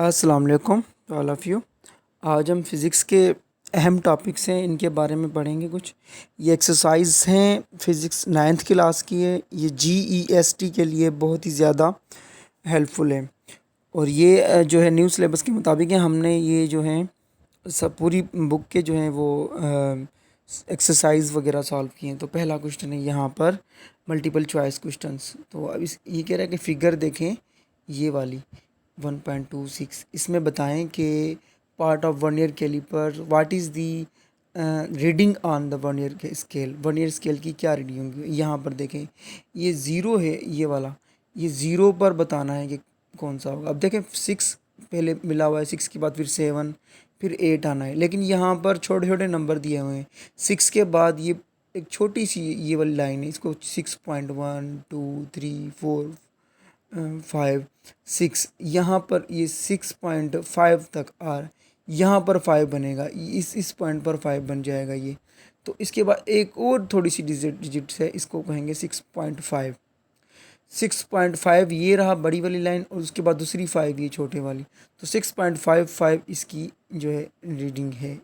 अस्सलाम वालेकुम to all of you. आज हम फ़िज़िक्स के अहम टॉपिक्स हैं, इनके बारे में पढ़ेंगे कुछ। ये एक्सरसाइज हैं, फ़िज़िक्स 9th क्लास की है। ये GEST के लिए बहुत ही ज़्यादा हेल्पफुल है और ये जो है न्यू सिलेबस के मुताबिक है। हमने ये जो है सब पूरी बुक के जो हैं वो एक्सरसाइज वगैरह सॉल्व किए हैं। तो पहला क्वेश्चन है यहाँ पर मल्टीपल चॉइस क्वेश्चंस। तो अब इस ये कह रहा है कि फ़िगर देखें, ये वाली 1.26, इसमें बताएं कि part of vernier caliper what is the reading on the vernier scale. Vernier scale की क्या रीडिंग होगी, यहाँ पर देखें ये ज़ीरो है, ये वाला, ये ज़ीरो पर बताना है कि कौन सा होगा। अब देखें 6 पहले मिला हुआ है, 6 के बाद फिर 7 फिर 8 आना है, लेकिन यहाँ पर छोटे छोटे नंबर दिए हुए हैं। 6 के बाद ये एक छोटी सी ये वाली लाइन है, इसको 6.1 2 3 4 5 6, यहाँ पर ये 6.5 तक आ रहा है, यहाँ पर 5 बनेगा, इस पॉइंट पर 5 बन जाएगा ये। तो इसके बाद एक और थोड़ी सी डिजिट्स है, इसको कहेंगे 6.5। 6.5 ये रहा बड़ी वाली लाइन और उसके बाद दूसरी 5 ये छोटे वाली। तो 6.55 इसकी जो है रीडिंग है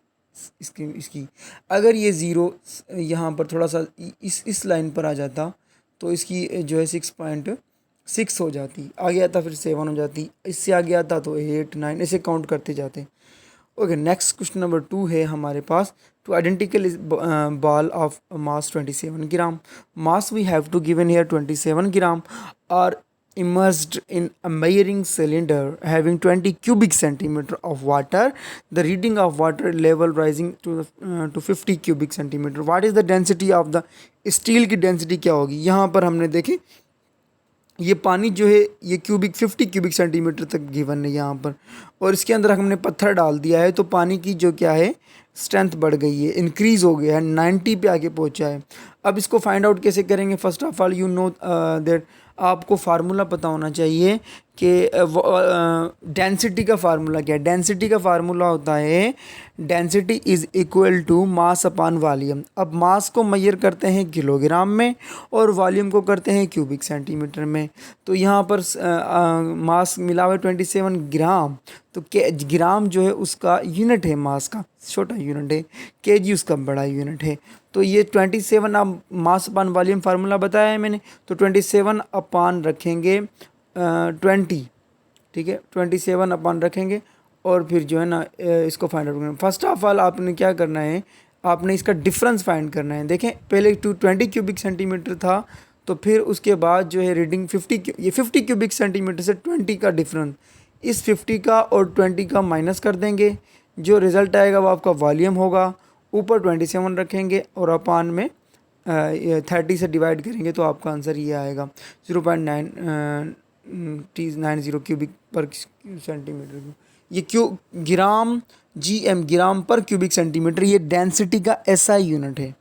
इसकी। अगर ये ज़ीरो यहाँ पर थोड़ा सा इस लाइन पर आ जाता तो इसकी जो है 6.6 हो जाती, आगे आता फिर 7 हो जाती, इससे आगे आता तो 8 9 ऐसे काउंट करते जाते। ओके, नेक्स्ट क्वेश्चन नंबर 2 है हमारे पास। Two identical ball of mass 27 gram, mass we have to given here 27 gram are immersed in a measuring cylinder having 20 cubic centimeter of water. The reading of water level rising to 50 cubic centimeter. What is the density of the steel की density क्या होगी। यहाँ पर हमने देखे ये पानी जो है ये 50 क्यूबिक सेंटीमीटर तक गिवन है यहाँ पर, और इसके अंदर हमने पत्थर डाल दिया है तो पानी की जो क्या है स्ट्रेंथ बढ़ गई है, इंक्रीज़ हो गया है, 90 पे आके पहुँचा है। अब इसको फाइंड आउट कैसे करेंगे। First of all you know that आपको फार्मूला पता होना चाहिए कि डेंसिटी का फार्मूला क्या है। डेंसिटी का फार्मूला होता है density is equal to mass upon volume. अब मास को मेजर करते हैं किलोग्राम में और वॉल्यूम को करते हैं क्यूबिक सेंटीमीटर में। तो यहाँ पर मास मिला हुआ है 27 ग्राम, तो ग्राम जो है उसका यूनिट है, मास का छोटा यूनिट है, केजी उसका बड़ा यूनिट है। तो ये 27 अब मास अपॉन वॉल्यूम फार्मूला बताया है मैंने, तो 27 अपॉन रखेंगे 20, ठीक है, 27 अपॉन रखेंगे और फिर जो है ना इसको फाइंड आउट करना। फर्स्ट ऑफ ऑल आपने क्या करना है, आपने इसका डिफरेंस फाइंड करना है। देखें पहले 20 क्यूबिक सेंटीमीटर था, तो फिर उसके बाद जो है रीडिंग 50 क्यूबिक सेंटीमीटर से 20 का डिफरेंस, इस 50 का और 20 का माइनस कर देंगे, जो रिज़ल्ट आएगा वो आपका वॉल्यूम होगा। ऊपर 27 रखेंगे और अपान में 30 से डिवाइड करेंगे तो आपका आंसर ये आएगा 0.990 क्यूबिक पर सेंटीमीटर। ये ग्राम ग्राम पर क्यूबिक सेंटीमीटर, ये डेंसिटी का SI यूनिट है।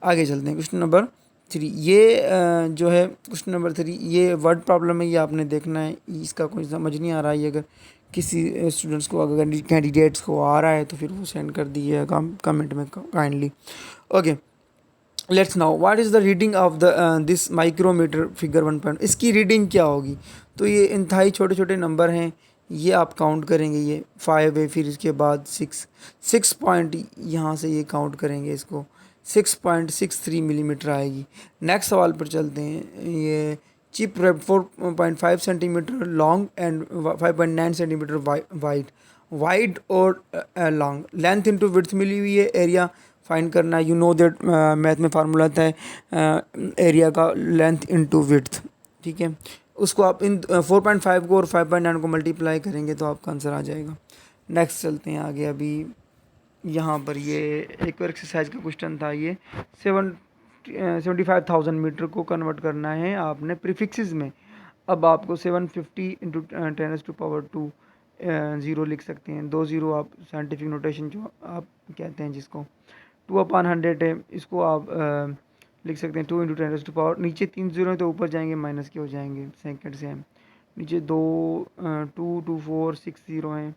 आगे चलते हैं क्वेश्चन नंबर 3। ये जो है क्वेश्चन नंबर 3 ये वर्ड प्रॉब्लम है, ये आपने देखना है, इसका कोई समझ नहीं आ रहा है। अगर किसी स्टूडेंट्स को, अगर कैंडिडेट्स को आ रहा है तो फिर वो सेंड कर दिए कमेंट में kindly. Okay, let's now what is the reading of the this micrometer figure 1. इसकी रीडिंग क्या होगी। तो ये इंतहाई छोटे छोटे नंबर हैं, ये आप काउंट करेंगे, ये 5 है, फिर इसके बाद 6 पॉइंट यहाँ से ये काउंट करेंगे, इसको 6.63 मिलीमीटर आएगी। नेक्स्ट सवाल पर चलते हैं। ये chip wrap 4.5 centimetre long and 5.9 centimetre wide और लॉन्ग, लेंथ इनटू विड्थ मिली हुई है, एरिया फाइंड करना है। यू नो दैट मैथ में फार्मूला आता है एरिया का लेंथ इनटू विड्थ, ठीक है। उसको आप इन 4.5 को और 5.9 को मल्टीप्लाई करेंगे तो आपका आंसर आ जाएगा। नेक्स्ट चलते हैं आगे। अभी यहाँ पर ये एक और एक्सरसाइज का क्वेश्चन था, ये 75,000 मीटर को कन्वर्ट करना है आपने प्रीफिक्सेस में। अब आपको 750 इंटू 10⁻², 0 लिख सकते हैं, 2 0 आप साइंटिफिक नोटेशन जो आप कहते हैं जिसको 2/100 है, इसको आप लिख सकते हैं 2 इंटू 10⁻²। नीचे 3 0 है तो ऊपर जाएंगे माइनस के हो जाएंगे, सेकेंड से हम नीचे 2 2 2 4 6 0 हैं,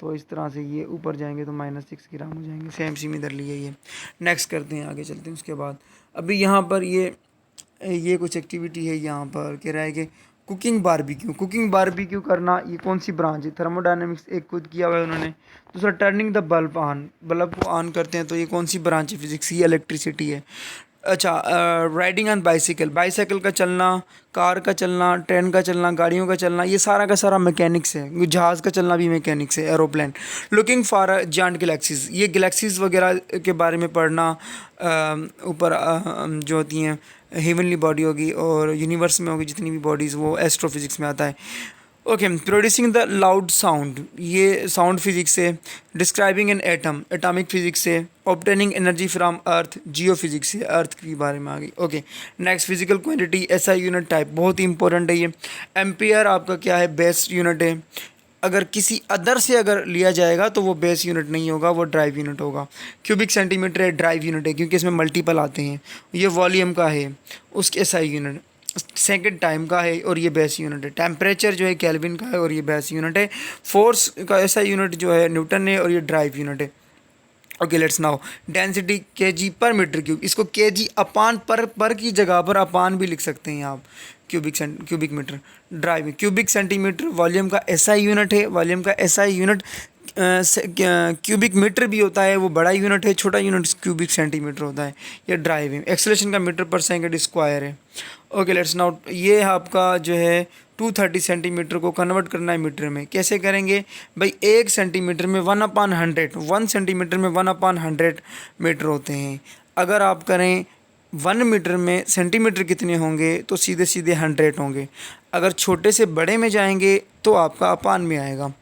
तो इस तरह से ये ऊपर जाएंगे तो -6 ग्राम हो जाएंगे। सेम सी में इधर लिए ये। नेक्स्ट करते हैं, आगे चलते हैं। उसके बाद अभी यहाँ पर ये कुछ एक्टिविटी है, यहाँ पर कह रहा है कि कुकिंग बारबेक्यू करना, ये कौन सी ब्रांच है? थर्मोडायनेमिक्स एक खुद किया हुआ है उन्होंने। दूसरा टर्निंग द बल्ब को ऑन करते हैं, तो ये कौन सी ब्रांच है फिजिक्स? ये इलेक्ट्रिसिटी है। अच्छा, राइडिंग ऑन बाइसाइकिल का चलना, कार का चलना, ट्रेन का चलना, गाड़ियों का चलना, ये सारा का सारा मैकेनिक्स है। जहाज़ का चलना भी मैकेनिक्स है, aeroplane. Looking for giant galaxies, ये गैलेक्सीज वगैरह के बारे में पढ़ना। ऊपर जो होती हैं हेवनली बॉडी होगी और यूनिवर्स में होगी जितनी भी बॉडीज़, वो एस्ट्रोफिजिक्स में आता है। Okay, producing the loud sound, ये साउंड फिजिक्स से। Describing an atom, atomic physics से। Obtaining energy from earth, geophysics से, अर्थ के बारे में आ गई। Okay, next physical quantity, SI unit type, बहुत ही इंपॉर्टेंट है ये। एम्पियर आपका क्या है? बेस यूनिट है। अगर किसी अदर से अगर लिया जाएगा तो वो बेस यूनिट नहीं होगा, वो ड्राइव यूनिट होगा। क्यूबिक सेंटीमीटर है, ड्राइव यूनिट है क्योंकि इसमें मल्टीपल आते हैं। ये वॉल्यूम का है, उसके एसआई यूनिट। सेकंड टाइम का है और ये बेस यूनिट है। टेम्परेचर जो है केल्विन का है और ये बेस यूनिट है। फोर्स का ऐसा यूनिट जो है न्यूटन है और ये ड्राइव यूनिट है। Okay, let's now density KG पर मीटर क्यूब, इसको केजी अपान पर की जगह पर अपान भी लिख सकते हैं आप। Cubic metre, drive cubic centimetre. Volume का एसआई यूनिट है, वॉल्यूम का एसआई यूनिट क्यूबिक मीटर भी होता है, वो बड़ा यूनिट है, छोटा यूनिट क्यूबिक सेंटीमीटर होता है। ये ड्राइव है। एक्सेलरेशन का मीटर पर सेकंड स्क्वायर है। ओके, लेट्स नाउ ये आपका जो है 230 सेंटीमीटर को कन्वर्ट करना है मीटर में। कैसे करेंगे भाई? 1 सेंटीमीटर में 1/100, 1 सेंटीमीटर में 1/100 मीटर होते हैं। अगर आप करें 1 मीटर में सेंटीमीटर कितने होंगे, तो सीधे सीधे 100 होंगे। अगर छोटे से बड़े में जाएंगे तो आपका अपान में आएगा।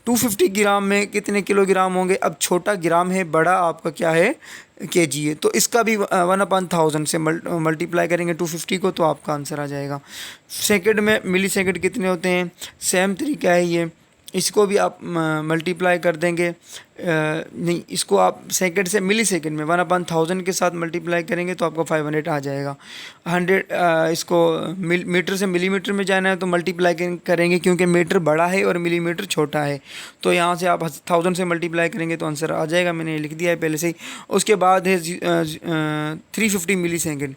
250 ग्राम में कितने किलोग्राम होंगे? अब छोटा ग्राम है, बड़ा आपका क्या है? केजी है। तो इसका भी 1/1000 से मल्टीप्लाई करेंगे 250 को, तो आपका आंसर आ जाएगा। सेकंड में मिली सेकंड कितने होते हैं? सेम तरीका है ये। इसको भी आप मल्टीप्लाई कर देंगे, नहीं, इसको आप सेकंड से मिली सेकंड में 1/1000 के साथ मल्टीप्लाई करेंगे तो आपको 500 आ जाएगा। 100 इसको मीटर से मिलीमीटर में जाना है तो मल्टीप्लाई करेंगे क्योंकि मीटर बड़ा है और मिलीमीटर छोटा है। तो यहाँ से आप 1000 से मल्टीप्लाई करेंगे तो आंसर आ जाएगा। मैंने लिख दिया है पहले से ही। उसके बाद है 350 मिली सेकेंड।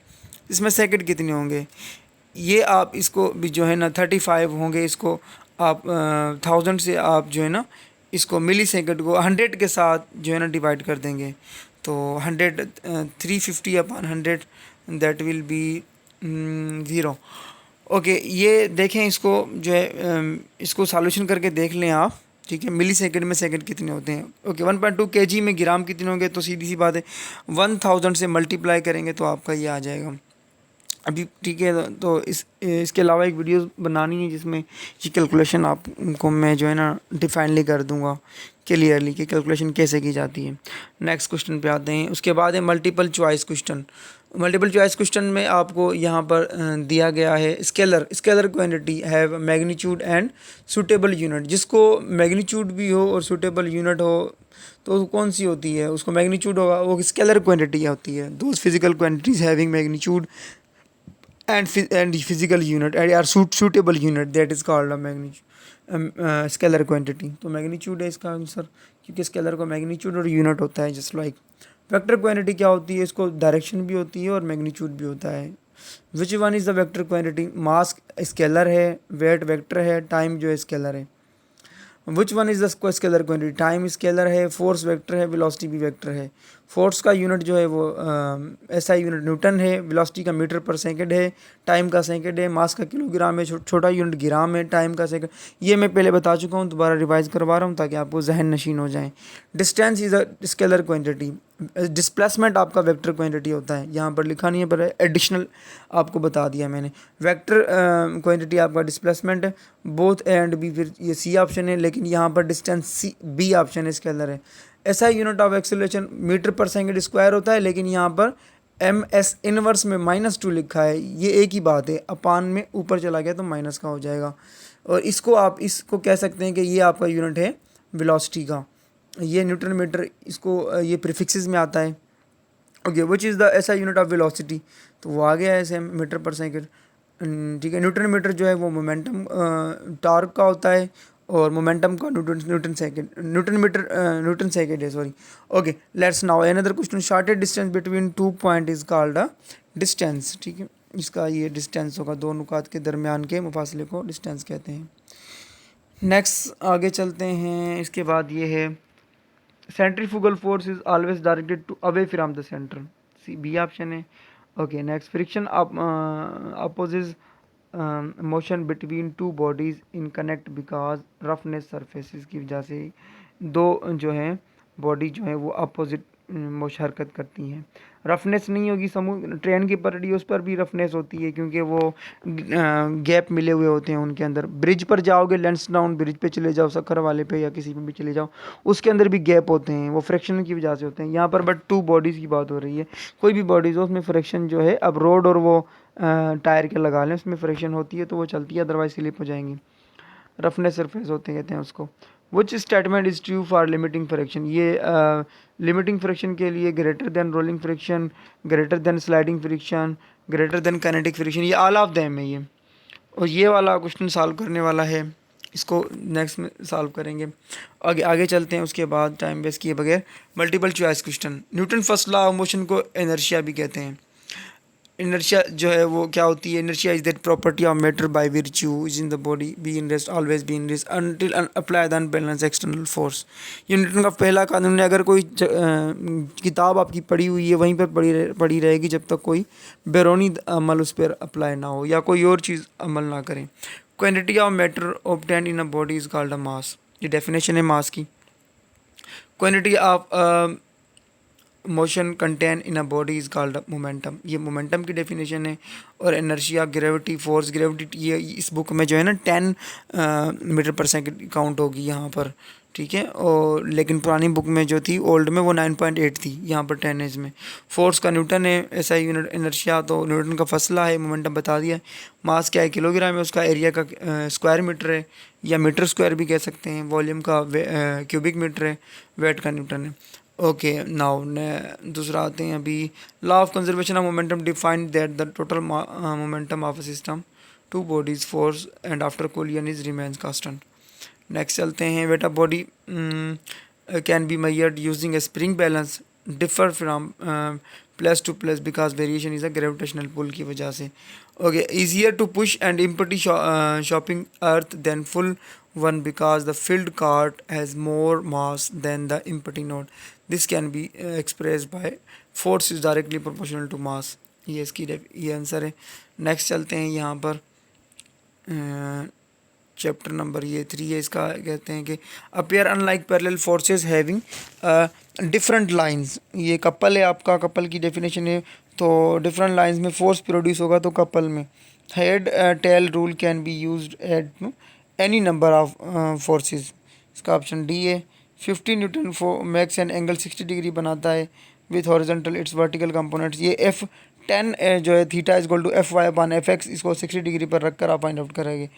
इसमें सेकंड कितने होंगे? ये आप इसको भी जो है ना 35 होंगे। इसको आप 1000 से आप जो है ना इसको मिली सेकंड को 100 के साथ जो है ना डिवाइड कर देंगे, तो 100 350/100 दैट विल बी 0। ओके, ये देखें, इसको जो है इसको सॉल्यूशन करके देख लें आप, ठीक है। मिली सेकंड में सेकंड कितने होते हैं? ओके, 1.2 kg में ग्राम कितने होंगे? तो सीधी सी बात है 1000 से मल्टीप्लाई करेंगे तो आपका ये आ जाएगा अभी, ठीक है। तो इसके अलावा एक वीडियो बनानी है जिसमें ये कैलकुलेशन आपको मैं जो है ना डिफाइनली कर दूंगा क्लियरली कि कैलकुलेशन कैसे की जाती है। नेक्स्ट क्वेश्चन पे आते हैं। उसके बाद है multiple choice question. Multiple choice question में आपको यहाँ पर दिया गया है scalar quantity have magnitude and suitable unit. जिसको मैग्नीट्यूड भी हो और सूटेबल यूनिट हो तो कौन सी होती है? उसको मैग्नीट्यूड होगा, वो स्केलर क्वांटिटी होती है। Those physical quantities having magnitude and physical unit and are suitable unit, that is called a magnitude scalar quantity। तो मैग्नीट्यूड है इसका आंसर, क्योंकि स्केलर को मैग्नीट्यूड और यूनिट होता है। जस्ट लाइक वेक्टर क्वांटिटी क्या होती है? इसको डायरेक्शन भी होती है और मैग्नीट्यूड भी होता है। Which one is the vector quantity? Mass scalar है, वेट वेक्टर है, टाइम जो है स्केलर है। Which one is the scalar quantity? Time scalar है, फोर्स वेक्टर है, वेलोसिटी भी वेक्टर है। फोर्स का यूनिट जो है वो एसआई यूनिट न्यूटन है, वेलोसिटी का मीटर पर सेकंड है, टाइम का सेकंड है, मास का किलोग्राम है, छोटा यूनिट ग्राम है, टाइम का सेकंड। ये मैं पहले बता चुका हूँ, दोबारा रिवाइज करवा रहा हूँ ताकि आपको जहन नशीन हो जाए। Distance is a scalar quantity. Displacement आपका वेक्टर क्वांटिटी होता है, यहाँ पर लिखा नहीं है पर एडिशनल आपको बता दिया मैंने। वेक्टर क्वांटिटी आपका डिस्प्लेसमेंट है, बोथ ए एंड बी, फिर ये सी ऑप्शन है, लेकिन यहाँ पर डिस्टेंस सी बी ऑप्शन है, स्केलर है। ऐसा यूनिट ऑफ एक्सेलरेशन मीटर पर सेकंड स्क्वायर होता है, लेकिन यहाँ पर MS इनवर्स में -2 लिखा है। ये एक ही बात है, अपान में ऊपर चला गया तो माइनस का हो जाएगा। और इसको आप इसको कह सकते हैं कि ये आपका यूनिट है वेलोसिटी का। ये न्यूटन मीटर, इसको ये प्रीफिक्सेस में आता है। ओके, विच इज़ द ऐसा यूनिट ऑफ वेलोसिटी? तो वो आ गया है सेम, मीटर पर सेकंड, ठीक है। न्यूटन मीटर जो है वो मोमेंटम टॉर्क का होता है और मोमेंटम का न्यूटन सेकंड है, sorry. Okay, let's now another question. Shortest distance between 2 point is called a distance, ठीक है। इसका ये डिस्टेंस होगा, दो नुकात के दरमियान के मुफासले को डिस्टेंस कहते हैं। नेक्स्ट आगे चलते हैं। इसके बाद ये है centrifugal force is always directed to away from the centre, C B option है। Okay next, friction opposes motion between two bodies in connect because roughness surfaces की वजह से दो जो है बॉडी जो है वो अपोजिट मोश हरकत करती हैं। रफनेस नहीं होगी, समूह ट्रेन की पटड़ी उस पर भी रफनेस होती है क्योंकि वो गैप मिले हुए होते हैं उनके अंदर। ब्रिज पर जाओगे, लैंसडाउन ब्रिज पे चले जाओ, सखर वाले पे या किसी पे भी चले जाओ, उसके अंदर भी गैप होते हैं, वो फ्रिक्शन की वजह से होते हैं। यहाँ पर बट टू बॉडीज़ की बात हो रही है, कोई भी बॉडीज़ हो उसमें फ्रिक्शन जो है, अब रोड और वो टायर के लगा लें उसमें फ्रिक्शन होती है तो वो चलती है, अदरवाइज स्लिप हो जाएंगी। रफनेस सरफेस होते कहते हैं उसको। Which statement is true for limiting friction, ये लिमिटिंग फ्रिक्शन के लिए greater than rolling friction, greater than sliding friction, greater than kinetic friction, ये ऑल ऑफ देम है ये। और ये वाला क्वेश्चन सॉल्व करने वाला है, इसको नेक्स्ट में सॉल्व करेंगे। आगे आगे चलते हैं, उसके बाद टाइम वेस्ट किए बगैर multiple choice question. Newton first law of motion को इनर्शिया भी कहते हैं। इनर्शिया जो है वो क्या होती है, inertia is that property of matter by virtue is in the body be in rest always be in rest until apply the unbalance external force. ये न्यूटन का पहला कानून है। अगर कोई किताब आपकी पढ़ी हुई है वहीं पर पड़ी रहेगी जब तक कोई बैरूनी अमल उस पर अप्लाई ना हो या कोई और चीज़ अमल ना करें। Quantity of matter obtained in a body is called a mass, ये डेफिनेशन है मास की। Quantity of motion content in a body is called momentum, ये मोमेंटम की डेफिनेशन है। और energy of gravity force, gravity ये इस बुक में जो है ना 10 मीटर पर सेकंड काउंट होगी यहाँ पर, ठीक है। और लेकिन पुरानी बुक में जो थी ओल्ड में वो 9.8 थी, यहाँ पर 10 है इसमें। फोर्स का न्यूटन है, ऐसा ही यूनिट इनर्शिया तो न्यूटन का फसला है, मोमेंटम बता दिया। मास क्या है, किलोग्राम है, उसका एरिया का स्क्वायर मीटर है या मीटर स्क्वायर भी कह सकते हैं। वॉल्यूम का क्यूबिक मीटर है, वेट का न्यूटन है। ओके नाउ दूसरा आते हैं अभी। Law of conservation of momentum defined that the total momentum of a system two bodies before and after collision is remains constant. Next चलते हैं। Weight of body can be measured using a spring balance differ from place to place because variation is a gravitational pull की वजह से। Okay, easier to push and empty shopping अर्थ than full one because the filled cart has more mass than the empty node. This can be expressed by force is directly proportional to mass. ये इसकी ये answer है। Next चलते हैं यहाँ पर chapter number ये 3 है, इसका कहते हैं कि appear unlike parallel forces having different lines. ये कपल है आपका, कपल की डेफिनेशन है तो डिफरेंट लाइंस में फोर्स प्रोड्यूस होगा तो कपल में head tail rule can be used at any number of forces, इसका ऑप्शन डी है। 50 Newton max and angle 60 degree बनाता है with horizontal it's vertical components. ये F10 जो है theta is equal to FY/FX, इसको 60 डिग्री पर रखकर आप फाइंड आउट करेंगे।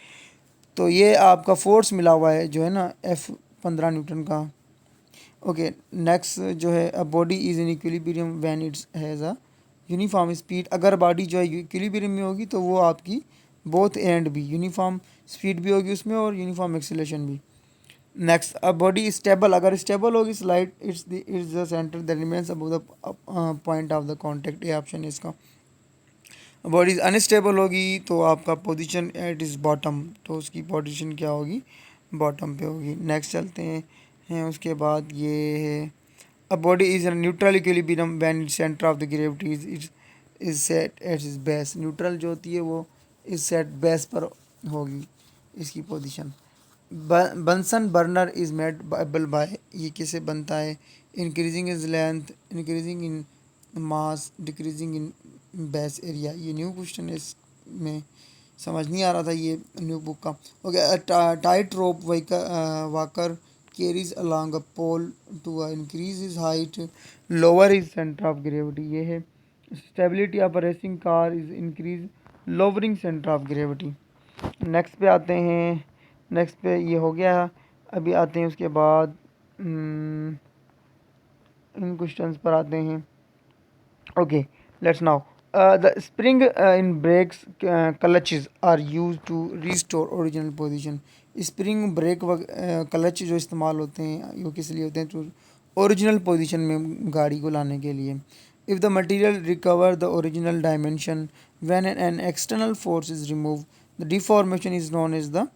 तो ये आपका फोर्स मिला हुआ है जो है ना F15 न्यूटन का। ओके नेक्स्ट जो है a body is in equilibrium when it's has a uniform speed. अगर बॉडी जो है इक्विलिब्रियम में होगी तो वो आपकी बोथ एंड भी यूनिफॉर्म स्पीड भी होगी उसमें और यूनिफॉर्म एक्सीलरेशन भी। नेक्स्ट अ बॉडी स्टेबल, अगर स्टेबल होगी slide it's the centre that remains above the point of the contact, ये ऑप्शन है इसका। बॉडी अनस्टेबल होगी तो आपका पोजीशन एट इज बॉटम, तो उसकी पोजीशन क्या होगी, बॉटम पे होगी। नेक्स्ट चलते हैं उसके बाद ये है a body is a neutral equilibrium when centre of the gravity is set at is base. Neutral जो होती है वो इस सेट बेस पर होगी इसकी position. Bunsen burner is made by, ये किसे बनता है, increasing is length, increasing in mass, decreasing in base area. ये न्यू क्वेश्चन है, इसमें समझ नहीं आ रहा था ये न्यू बुक का। Okay, tight rope walker carries along a pole to increase is height, lower is centre of gravity. ये है stability of racing car is increase lowering centre of gravity. Next पे आते हैं, नेक्स्ट पे ये हो गया। अभी आते हैं उसके बाद इन क्वेश्चंस पर आते हैं। Okay let's now the spring in brakes clutches are use to restore original position. Spring brake clutch जो इस्तेमाल होते हैं वो किस लिए होते हैं, तो ओरिजिनल पोजीशन में गाड़ी को लाने के लिए। If the material recover the original dimension when an external force is remove the deformation is known as the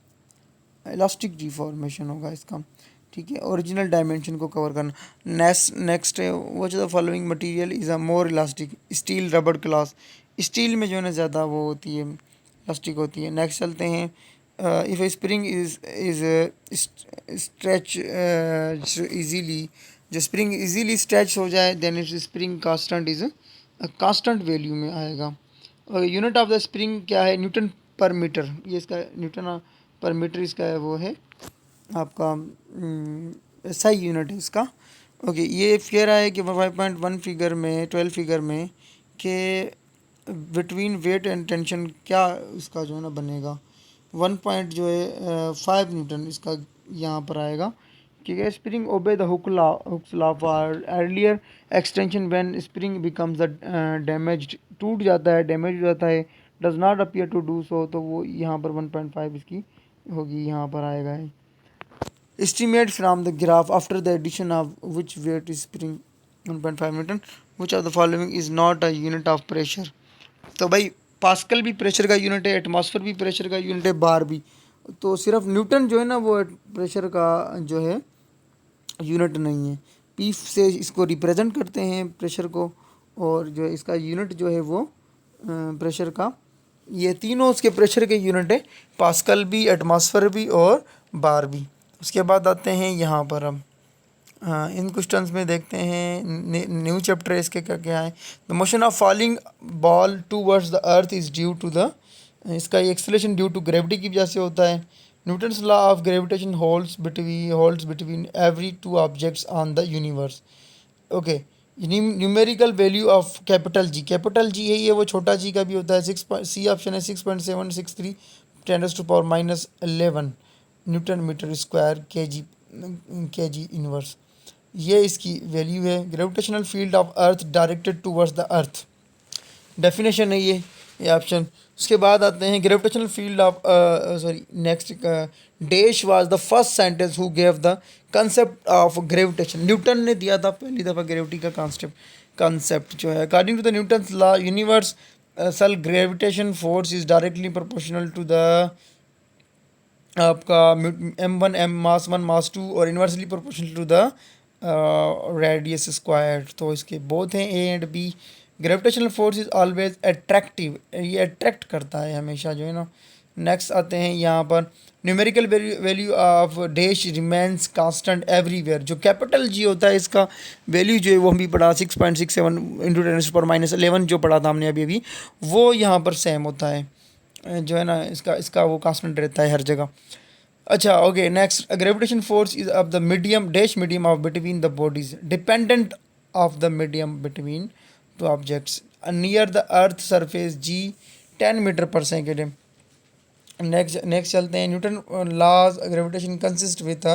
elastic deformation होगा इसका, ठीक है। ओरिजिनल डायमेंशन को कवर करना। नेक्स्ट है which the following material is a more elastic, steel, रबड़, glass. Steel में जो है ना ज़्यादा वो होती है, इलास्टिक होती है। नेक्स्ट चलते हैं, if a spring is stretch easily, जो स्प्रिंग इजीली स्ट्रेच हो जाए then it spring constant is constant value में आएगा। और यूनिट ऑफ द स्प्रिंग क्या है, न्यूटन पर मीटर, ये इसका न्यूटन पर मीटर इसका है वो है आपका SI यूनिट है इसका। ओके, ये कह रहा है कि 5.1 फिगर में 12 फिगर में कि बिटवीन वेट एंड टेंशन क्या इसका जो है ना बनेगा, 1 पॉइंट जो है 5 न्यूटन इसका यहाँ पर आएगा, ठीक है। Spring obey the Hooke's law for earlier extension when spring becomes damaged, टूट जाता है, डैमेज हो जाता है, does not appear to do so, तो वो यहाँ पर 1.5 इसकी होगी, यहाँ पर आएगा है। Estimate from the graph after the addition of which weight is spring 1.5 Newton, which of the following is not a unit of pressure। तो भाई पास्कल भी प्रेशर का यूनिट है, एटमॉस्फेयर भी प्रेशर का यूनिट है, बार भी, तो सिर्फ न्यूटन जो है ना वो प्रेशर का जो है यूनिट नहीं है। पी से इसको रिप्रेजेंट करते हैं प्रेशर को, और जो है इसका यूनिट जो है वो प्रेशर का, ये तीनों उसके प्रेशर के यूनिट है, पास्कल भी, एटमॉस्फेयर भी और बार भी। उसके बाद आते हैं यहाँ पर अब इन क्वेश्चंस में देखते हैं न्यू चैप्टर इसके क्या क्या है। The motion of falling ball towards the earth is due to the, इसका एक्सेलरेशन ड्यू टू ग्रेविटी की वजह से होता है। Newton's law of gravitation holds between every two objects on the universe. Okay, numerical value of capital G है ये, वो छोटा जी का भी होता है। सी ऑप्शन है 6.763 10⁻⁻11 न्यूटन मीटर स्क्वायर के जी इनवर्स, ये इसकी वैल्यू है। Gravitational field of earth directed towards the earth, definition है ये ऑप्शन। उसके बाद आते हैं gravitational field of next, dash was the first scientist who gave the concept of gravitation, Newton ने दिया था पहली दफ़ा ग्रेविटी का कंसेप्ट जो है। According to the Newton's law universal gravitation force is directly proportional to the आपका m1 m mass 1 mass 2 और inversely proportional to the radius square. तो इसके बोथ हैं A and B. Gravitational force is always attractive, ये attract करता है हमेशा जो है ना। नेक्स्ट आते हैं यहाँ पर numerical value of dash remains constant everywhere, जो कैपिटल जी होता है इसका वैल्यू जो है वो हम भी पढ़ा 6.67 इंटू 10⁻11 जो पढ़ा था हमने अभी वो यहाँ पर सेम होता है जो है ना, इसका वो कांस्टेंट रहता है हर जगह। अच्छा okay, next gravitation force is of the medium dash medium of between the bodies, dependent of the medium between two objects near the earth surface G 10 metre per second. Next चलते हैं Newton laws gravitation consist with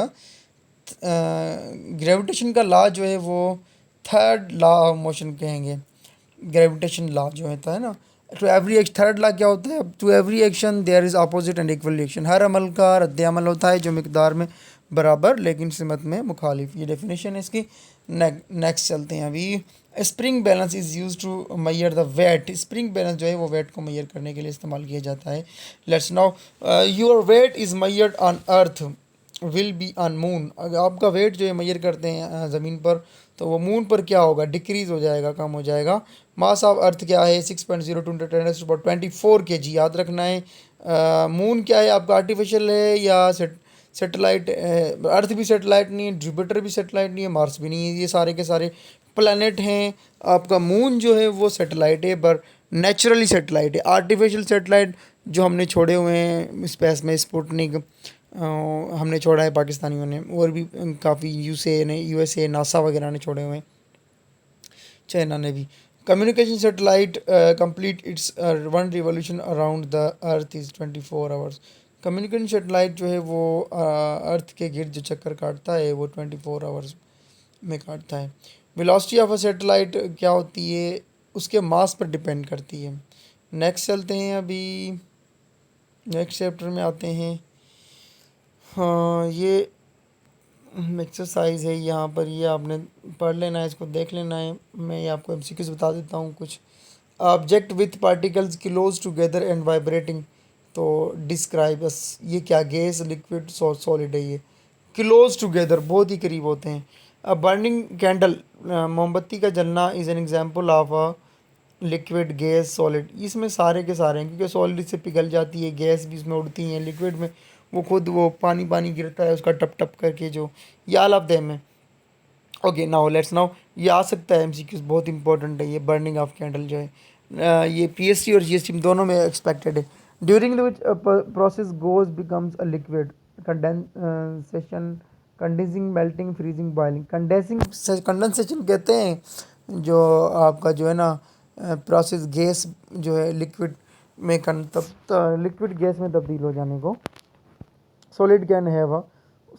gravitation का law जो है वो third law of motion कहेंगे। Gravitation law जो होता है ना, to every action, third law क्या होता है, to every action there is opposite and equal reaction, हर अमल का रद्द अमल होता है जो मिकदार में बराबर लेकिन सिमत में मुखालिफ, ये डेफिनेशन है इसकी। नेक्स्ट चलते हैं अभी, spring balance is use to measure the weight, spring balance जो है वो वेट को मैयर करने के लिए इस्तेमाल किया जाता है। Let's now your weight is measured on earth will be on moon, अगर आपका वेट जो है मैयर करते हैं ज़मीन पर तो वो मून पर क्या होगा, डिक्रीज़ हो जाएगा, कम हो जाएगा। मास ऑफ अर्थ क्या है 6.02 × 10⁻24 kg, याद रखना है। मून क्या है आपका, आर्टिफिशियल है या सेटेलाइट, अर्थ भी सेटेलाइट नहीं है, जुपिटर भी सेटेलाइट नहीं है, मार्स भी नहीं है, ये सारे के सारे प्लैनेट हैं। आपका मून जो है वो सेटेलाइट है पर नेचुरली सेटेलाइट है, आर्टिफिशियल सेटेलाइट जो हमने छोड़े हुए हैं स्पेस में, स्पुतनिक हमने छोड़ा है पाकिस्तानियों ने, और भी काफ़ी यूएसए नासा वगैरह ने छोड़े हुए हैं, चाइना ने भी। Communication satellite complete it's 1 revolution around the earth is 24 hours, communication satellite जो है वो अर्थ के गिर्द जो चक्कर काटता है वो 24 आवर्स में काटता है। वेलोसिटी ऑफ अ सेटेलाइट क्या होती है, उसके मास पर डिपेंड करती है। नेक्स्ट चलते हैं अभी, नेक्स्ट चैप्टर में आते हैं। हाँ, ये एक्सरसाइज है यहाँ पर, ये आपने पढ़ लेना है, इसको देख लेना है। मैं ये आपको एमसीक्यूज बता देता हूँ कुछ। Object with particles close together and vibrating. तो डिस्क्राइब बस, ये क्या गैस लिक्विड सॉलिड है ये, क्लोज टुगेदर बहुत ही करीब होते हैं। अ बर्निंग कैंडल, मोमबत्ती का जलना is an example of a liquid gas solid. इसमें सारे के सारे हैं क्योंकि सॉलिड से पिघल जाती है, गैस भी इसमें उड़ती है, लिक्विड में वो खुद वो पानी पानी गिरता है उसका टप टप करके, जो ये ऑल ऑफ देम है। ओके नाउ लेट्स नाउ, ये आ सकता है एमसीक्यूज, बहुत इंपॉर्टेंट है ये बर्निंग ऑफ कैंडल जो है। ये पीएसटी और जीएसटी दोनों में एक्सपेक्टेड है। During the which process goes becomes a liquid, condensation, condensing, melting, freezing, boiling. Condensing, condensation कहते हैं जो आपका जो है ना प्रोसेस गैस जो है लिक्विड में तब लिक्विड गैस में तब्दील हो जाने को। Solid can have a,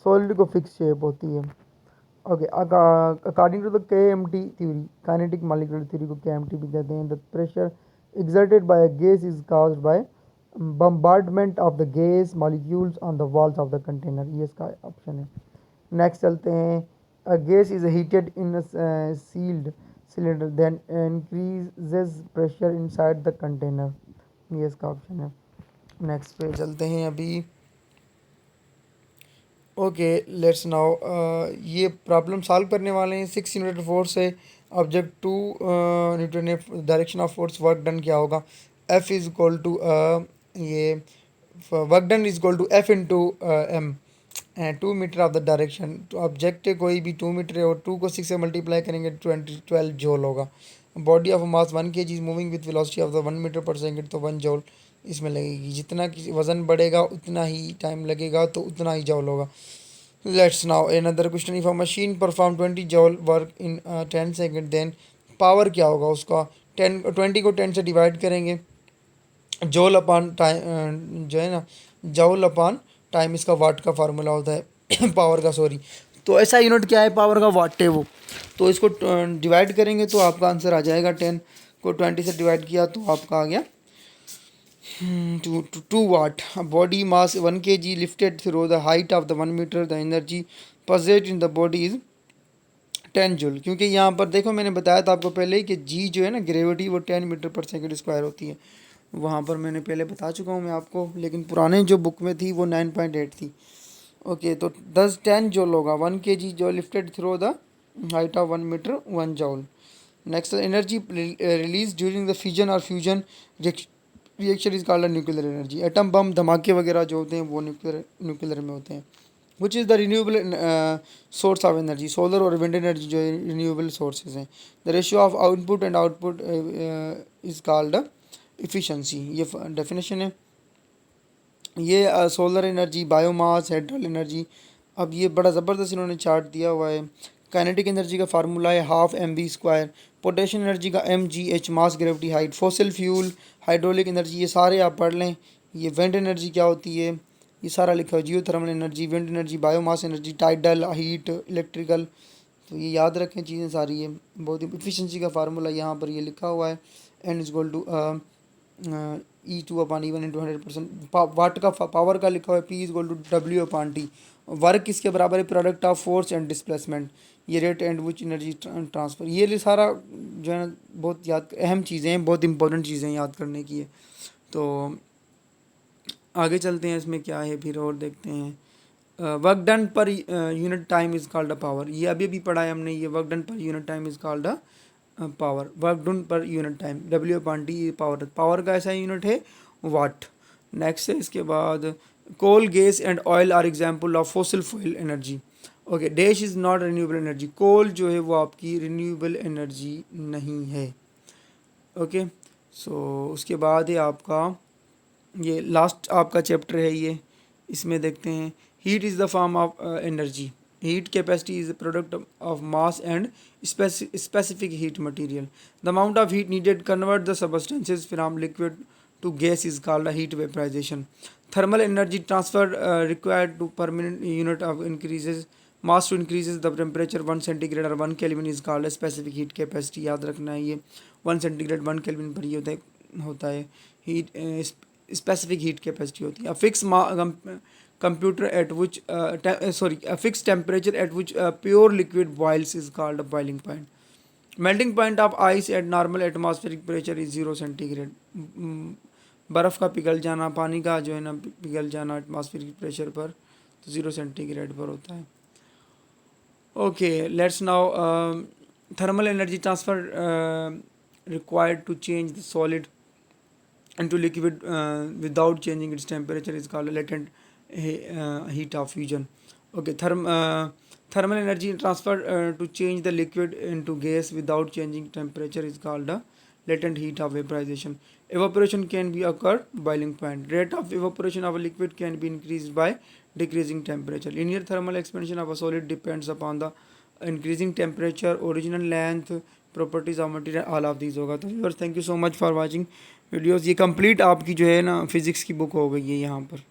solid को फिक्स शेप होती है। Okay, according to the KMT theory, kinetic molecular theory को केएमटी भी कहते हैं, the pressure exerted by a gas is caused by bombardment of the gas molecules on the walls of the container। ये इसका option है। Next चलते हैं, a gas is heated in a sealed cylinder then increases pressure inside the container। ये इसका option है। Next पे चलते हैं अभी। ओके लेट्स नाउ, ये प्रॉब्लम सॉल्व करने वाले हैं। 6 न्यूटन फोर्स है, ऑब्जेक्ट 2 न्यूटन है, direction of force, work done क्या होगा, एफ इज इक्वल टू ये work done is equal to F into M, 2 metre of the direction. तो ऑब्जेक्ट है कोई भी 2 मीटर है और 2 को 6 से मल्टीप्लाई करेंगे 12 जॉल होगा। Body of mass 1 kg is moving with velocity of the 1 metre per second, तो 1 जॉल इसमें लगेगी। जितना कि वज़न बढ़ेगा उतना ही टाइम लगेगा, तो उतना ही जॉल होगा। Let's now another question, if a machine perform 20 joule work in 10 second, then power क्या होगा उसका। 20 को 10 से डिवाइड करेंगे, जॉल अपॉन टाइम जो है ना, जॉल अपॉन टाइम इसका वाट का फार्मूला होता है पावर का, सॉरी। तो ऐसा यूनिट क्या है, पावर का वाट है वो। तो इसको डिवाइड करेंगे तो आपका आंसर आ जाएगा, 10 को 20 से डिवाइड किया तो आपका आ गया 2 watt। Body mass 1 kg lifted through the height of the 1 meter, the energy possessed in the body is 10 joule. क्योंकि यहाँ पर देखो मैंने बताया था आपको पहले ही कि जी जो है ना ग्रेविटी वो 10 मीटर पर सेकेंड स्क्वायर होती है। वहाँ पर मैंने पहले बता चुका हूँ मैं आपको, लेकिन पुराने जो बुक में थी वो 9.8 थी। ओके, तो 10 जूल होगा, 1 kg जो lifted through the height of 1 metre, 1 joule. Next, energy release during the fusion और fusion reaction is called nuclear energy. Atom bomb धमाके वगैरह जो होते हैं वो न्यूक्लियर में होते हैं। Which is the renewable source of energy, solar और विंड एनर्जी जो है रिन्यूएबल सोर्सेज हैं। The ratio of output and output is called efficiency, ये डेफिनेशन है। ये solar energy, biomass, hydral energy. अब ये बड़ा ज़बरदस्त इन्होंने चार्ट दिया हुआ है। काइनेटिक एनर्जी का फार्मूला है half M V square. Potential energy का M G H, mass, gravity, height. Fossil fuel, hydraulic energy, ये सारे आप पढ़ लें। ये विंड एनर्जी क्या होती है ये सारा लिखा है, geothermal energy, wind energy, biomass energy, tidal heat, electrical. तो ये याद रखें चीज़ें सारी, है बहुत ही। इफिशिएंसी का फार्मूला यहाँ पर ये लिखा हुआ है, N is equal to E2/E1 × 100%। Watt का पावर का लिखा हुआ है, P is equal to W/T। Work किसके बराबर है, product of force and displacement. ये rate and which energy transfer, ये सारा जो है ना बहुत याद अहम चीज़ें हैं, बहुत इंपॉर्टेंट चीज़ें याद करने की है। तो आगे चलते हैं, इसमें क्या है फिर और देखते हैं। Work done per unit time is called a power, ये अभी अभी पढ़ा है हमने। ये work done per unit time is called a power. Work done per unit time, W/T power, power का ऐसा यूनिट है वाट। नेक्स्ट है इसके बाद, coal, gas and oil are example of fossil fuel energy. Okay, dash is not renewable energy, coal जो है वो आपकी रिन्यूएबल एनर्जी नहीं है। ओके, सो उसके बाद है आपका ये लास्ट आपका चैप्टर है ये, इसमें देखते हैं। Heat is the form of energy, heat capacity is the product of mass and specific heat material. The amount of heat needed convert the substances from liquid to gas is called a heat vaporization. Thermal energy transfer required to per minute unit of increases mass to increases the temperature 1 centigrade or 1 Kelvin is called a specific heat capacity। याद रखना है ये 1 centigrade 1 Kelvin पर ये होता है heat specific heat capacity होती है। Fix computer at which a fixed temperature at which pure liquid boils is called a boiling point। Melting point of ice eight normal atmospheric pressure is 0 centigrade. बर्फ़ का पिघल जाना, पानी का जो है ना पिघल जाना एटमॉस्फेरिक प्रेशर पर तो 0 सेंटीग्रेड पर होता है। Okay, let's now thermal energy transfer required to change the solid into liquid without changing its temperature is called latent heat of fusion. Okay, thermal energy transfer to change the liquid into gas without changing temperature is called the latent heat of vaporization. Evaporation can be occur boiling point. Rate of evaporation of a liquid can be increased by decreasing temperature. Linear thermal expansion of a solid depends upon the increasing temperature, original length, properties of material, all of these होगा। तो viewers thank you so much for watching videos. ये complete आपकी जो है ना physics की book हो गई है यहाँ पर।